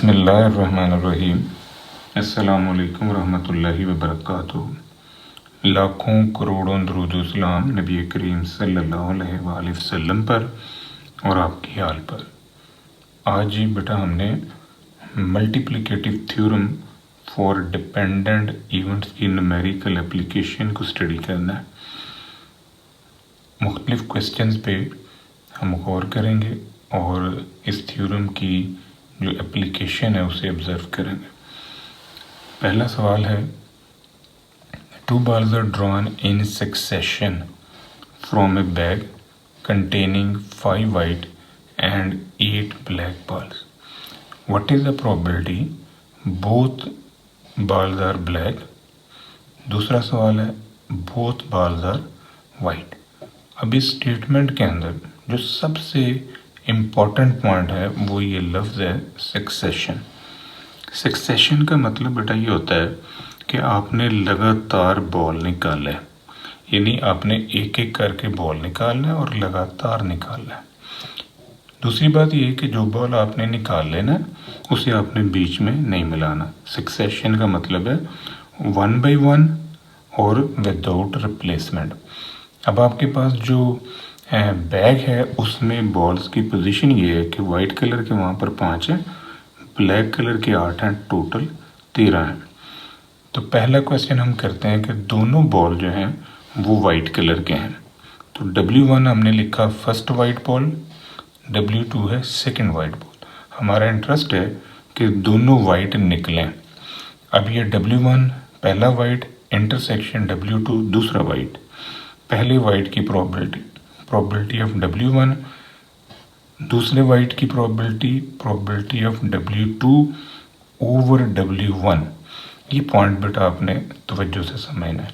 बिस्मिल्लाहिर्रहमानिर्रहीम। अस्सलामुअलैकुम रहमतुल्लाहि व बरकातुहू। लाखों करोड़ों दरूद सलाम नबी करीम सल्लल्लाहु अलैहि वसल्लम पर और आपकी हाल पर। आज ही बेटा हमने multiplicative theorem for dependent events की न्यूमेरिकल एप्लीकेशन को स्टडी करना है। मुख्तलिफ क्वेश्चंस पे हम गौर करेंगे और इस थ्योरम की जो एप्लीकेशन है उसे ऑब्जर्व करेंगे। पहला सवाल है, two balls are drawn in succession from a bag containing 5 white and 8 black balls. What is the probability both balls are black. दूसरा सवाल है, बोथ बॉल्स आर वाइट। अब इस स्टेटमेंट के अंदर जो सबसे इम्पॉर्टेंट पॉइंट है वो ये लफ्ज़ है सक्सेशन। सक्सेशन का मतलब बेटा ये होता है कि आपने लगातार बॉल निकाला है, यानी आपने एक एक करके बॉल निकालना है और लगातार निकालना है। दूसरी बात ये है कि जो बॉल आपने निकाल लेना उसे आपने बीच में नहीं मिलाना। सक्सेशन का मतलब है 1 by 1 और विदाउट रिप्लेसमेंट। अब आपके पास जो बैग है उसमें बॉल्स की पोजीशन ये है कि वाइट कलर के वहाँ पर 5 हैं, ब्लैक कलर के 8 हैं, टोटल 13 हैं। तो पहला क्वेश्चन हम करते हैं कि दोनों बॉल जो हैं वो वाइट कलर के हैं। तो W1 हमने लिखा फर्स्ट वाइट बॉल, W2 है सेकंड वाइट बॉल। हमारा इंटरेस्ट है कि दोनों वाइट निकलें। अब ये W1 पहला वाइट इंटरसेक्शन W2 दूसरा वाइट। पहले वाइट की प्रोबेबिलिटी ऑफ W1, दूसरे वाइट की probability of W2 over W1। ये पॉइंट बेटा आपने तवज्जो से समझना है।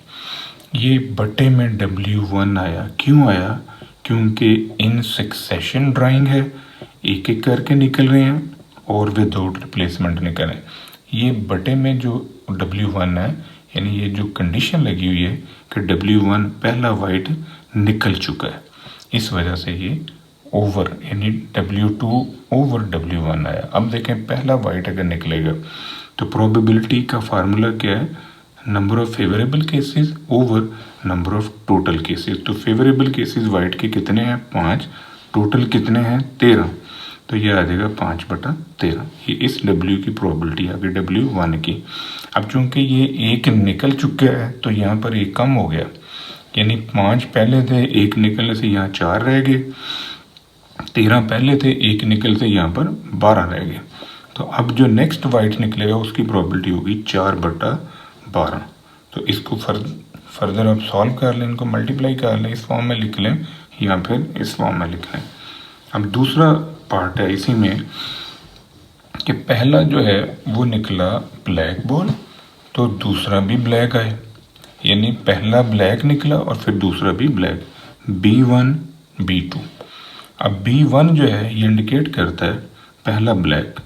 ये बटे में W1 आया, क्यों आया? क्योंकि इन सक्सेशन ड्राइंग है, एक एक करके निकल रहे हैं और विदाउट रिप्लेसमेंट निकल रहे हैं। ये बटे में जो W1 है, यानी ये जो कंडीशन लगी हुई है कि W1 पहला वाइट निकल चुका है, इस वजह से ये ओवर यानी W2 ओवर W1 आया। अब देखें पहला वाइट अगर निकलेगा तो प्रोबेबिलिटी का फार्मूला क्या है? Number of favourable cases over number of total cases. तो फेवरेबल केसेस वाइट के कितने हैं? 5। टोटल कितने हैं? 13। तो ये आ जाएगा 5/13। ये इस W की प्रोबेबिलिटी आ गई W1 की। अब चूंकि ये एक निकल चुका है तो यहाँ पर एक कम हो गया, यानी 5 पहले थे, एक निकलने से यहाँ 4 रह गए। 13 पहले थे, एक निकल से यहाँ पर 12 रह गए। तो अब जो नेक्स्ट वाइट निकलेगा उसकी प्रोबेबिलिटी होगी 4/12। तो इसको फर्दर आप सॉल्व कर लें, इनको मल्टीप्लाई कर लें, इस फॉर्म में लिख लें या फिर इस फॉर्म में लिख लें। अब दूसरा पार्ट है इसी में कि पहला जो है वो निकला ब्लैक बॉल, तो दूसरा भी ब्लैक आए, यानी पहला ब्लैक निकला और फिर दूसरा भी ब्लैक, B1 B2। अब B1 जो है ये इंडिकेट करता है पहला ब्लैक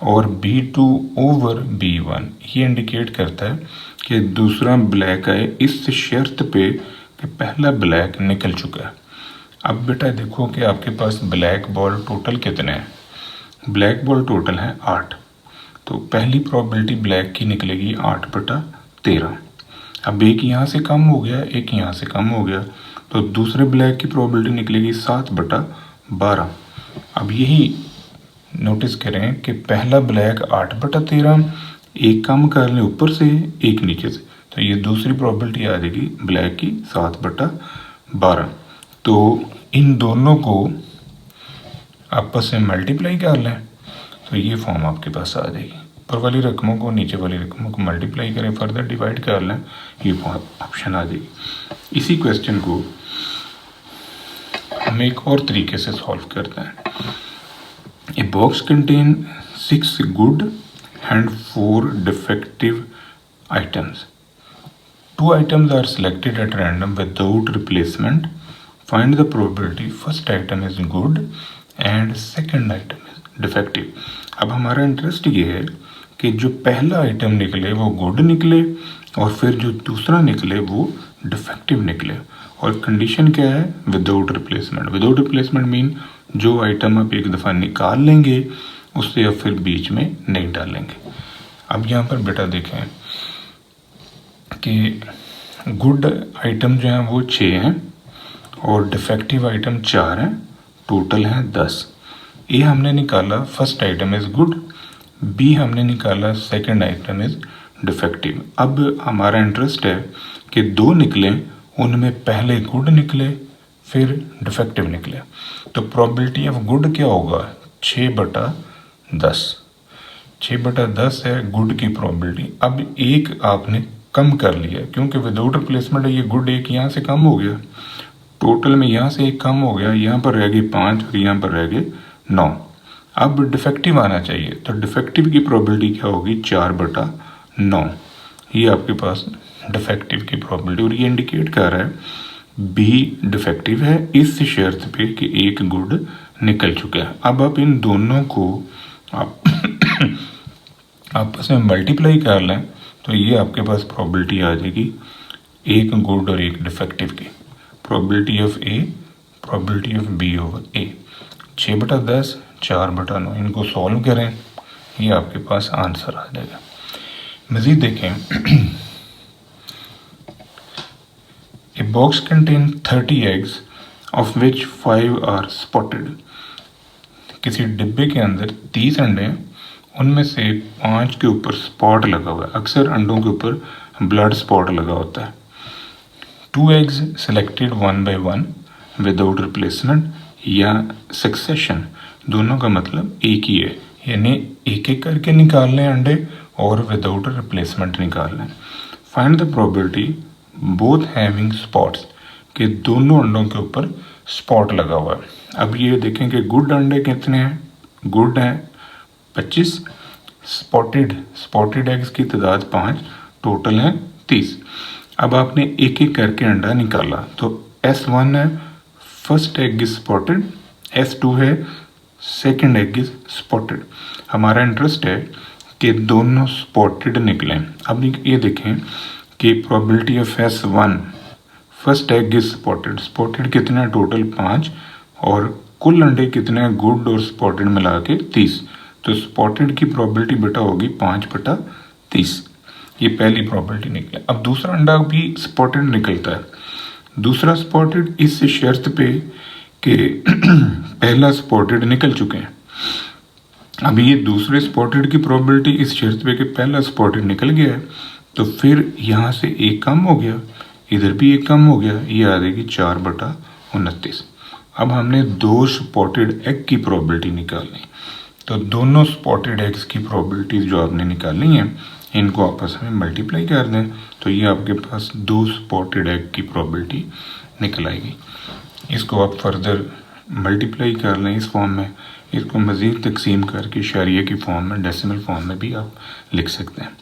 और B2 ओवर B1 ये इंडिकेट करता है कि दूसरा ब्लैक आए, इस शर्त पे कि पहला ब्लैक निकल चुका है। अब बेटा देखो कि आपके पास ब्लैक बॉल टोटल कितने हैं? ब्लैक बॉल टोटल है 8। तो पहली प्रोबेबिलिटी ब्लैक की निकलेगी 8/13। अब एक यहाँ से कम हो गया, एक यहाँ से कम हो गया, तो दूसरे ब्लैक की प्रोबेबिलिटी निकलेगी 7/12। अब यही नोटिस करें कि पहला ब्लैक 8/13, एक कम कर लें ऊपर से, एक नीचे से, तो ये दूसरी प्रोबेबिलिटी आ जाएगी ब्लैक की 7/12। तो इन दोनों को आपस में मल्टीप्लाई कर लें तो ये फॉर्म आपके पास आ जाएगी। ऊपर वाली रकमों को नीचे वाली रकमों को मल्टीप्लाई करें, फर्दर डिवाइड कर लें, ये ऑप्शन आ जाएगी। इसी क्वेश्चन को हम एक और तरीके से सॉल्व करते हैं। A box contain 6 good and 4 defective items. 2 items are selected at random without replacement. Find the probability first item is good and second item is defective. अब हमारा इंटरेस्ट ये है कि जो पहला आइटम निकले वो गुड निकले और फिर जो दूसरा निकले वो डिफेक्टिव निकले। और कंडीशन क्या है? Without replacement. Without replacement mean जो आइटम आप एक दफ़ा निकाल लेंगे उससे अब फिर बीच में नहीं डालेंगे। अब यहाँ पर बेटा देखें कि गुड आइटम जो हैं वो 6 हैं और डिफेक्टिव आइटम 4 हैं, टोटल हैं 10। ए हमने निकाला first item is good, B हमने निकाला सेकंड आइटम इज़ डिफेक्टिव। अब हमारा इंटरेस्ट है कि 2 निकले, उनमें पहले गुड निकले फिर डिफेक्टिव निकले। तो प्रोबेबिलिटी ऑफ गुड क्या होगा, 6/10। 6/10 है गुड की प्रोबेबिलिटी। अब एक आपने कम कर लिया क्योंकि विदाउट रिप्लेसमेंट ये गुड एक यहाँ से कम हो गया, टोटल में यहाँ से एक कम हो गया, यहाँ पर रह गए 5 और यहाँ पर रह गए 9। अब डिफेक्टिव आना चाहिए, तो डिफेक्टिव की प्रोबेबिलिटी क्या होगी, 4/9। ये आपके पास डिफेक्टिव की प्रोबेबिलिटी, और ये इंडिकेट कर रहा है बी डिफेक्टिव है इस शर्त पे कि एक गुड निकल चुका है। अब आप इन दोनों को आप आपस में मल्टीप्लाई कर लें तो ये आपके पास प्रोबेबिलिटी आ जाएगी एक गुड और एक डिफेक्टिव की, probability of A probability of B over A. 6/10 4/9, इनको सॉल्व करें, ये आपके पास आंसर आ जाएगा। मज़ीद देखें, A box contains 30 eggs of which 5 are spotted। किसी डिब्बे के अंदर 30 अंडे हैं, उनमें से 5 के ऊपर स्पॉट लगा हुआ है। अक्सर अंडों के ऊपर ब्लड स्पॉट लगा होता है। 2 eggs selected 1 by 1 without replacement या सक्सेशन, दोनों का मतलब एक ही है, यानी एक एक करके निकालने अंडे और विदाउट रिप्लेसमेंट निकालने। Find the probability both having spots, के दोनों अंडों के ऊपर स्पॉट लगा हुआ है। अब ये देखें कि गुड अंडे कितने हैं, गुड हैं 25, स्पॉटेड एग्स की तादाद 5, टोटल है 30। अब आपने एक एक करके अंडा निकाला, तो S1 है first egg is spotted, S2 है सेकंड एग इज स्पॉटेड। हमारा इंटरेस्ट है कि दोनों स्पॉटेड निकलें। अब ये देखें कि probability of S1 first egg is spotted कितने हैं, टोटल 5, और कुल अंडे कितने हैं गुड और स्पॉटेड मिला के 30। तो स्पॉटेड की प्रोबेबिलिटी बेटा होगी 5/30। ये पहली प्रोबेबिलिटी निकले। अब दूसरा अंडा भी स्पॉटेड निकलता है, दूसरा स्पॉटेड इस शर्त पे कि पहला स्पॉटेड निकल चुके हैं। अब ये दूसरे स्पॉटेड की प्रोबेबिलिटी इस शर्त पे कि पहला स्पॉटेड निकल गया है, तो फिर यहाँ से एक कम हो गया, इधर भी एक कम हो गया, ये आ जाएगी 4/29। अब हमने 2 स्पॉटेड एग की प्रोबेबिलिटी निकालनी, तो दोनों स्पॉटेड एग्स की प्रोबेबिलिटीज जो आपने निकालनी है इनको आपस में मल्टीप्लाई कर दें, तो ये आपके पास 2 स्पॉटेड एग की प्रोबेबिलिटी निकल आएगी। इसको आप फर्दर मल्टीप्लाई कर लें इस फॉर्म में, इसको मज़ीद तकसीम करके शरिया की फॉर्म में, डेसिमल फॉर्म में भी आप लिख सकते हैं।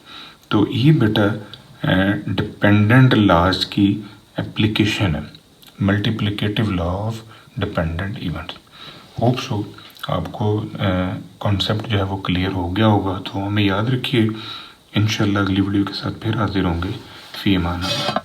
तो ये बेटा डिपेंडेंट लॉज की एप्लीकेशन है, multiplicative law of dependent events. Hope so आपको कॉन्सेप्ट जो है वो क्लियर हो गया होगा। तो हमें याद रखिए, इंशाल्लाह अगली वीडियो के साथ फिर हाजिर होंगे। फ़ी अमान अल्लाह।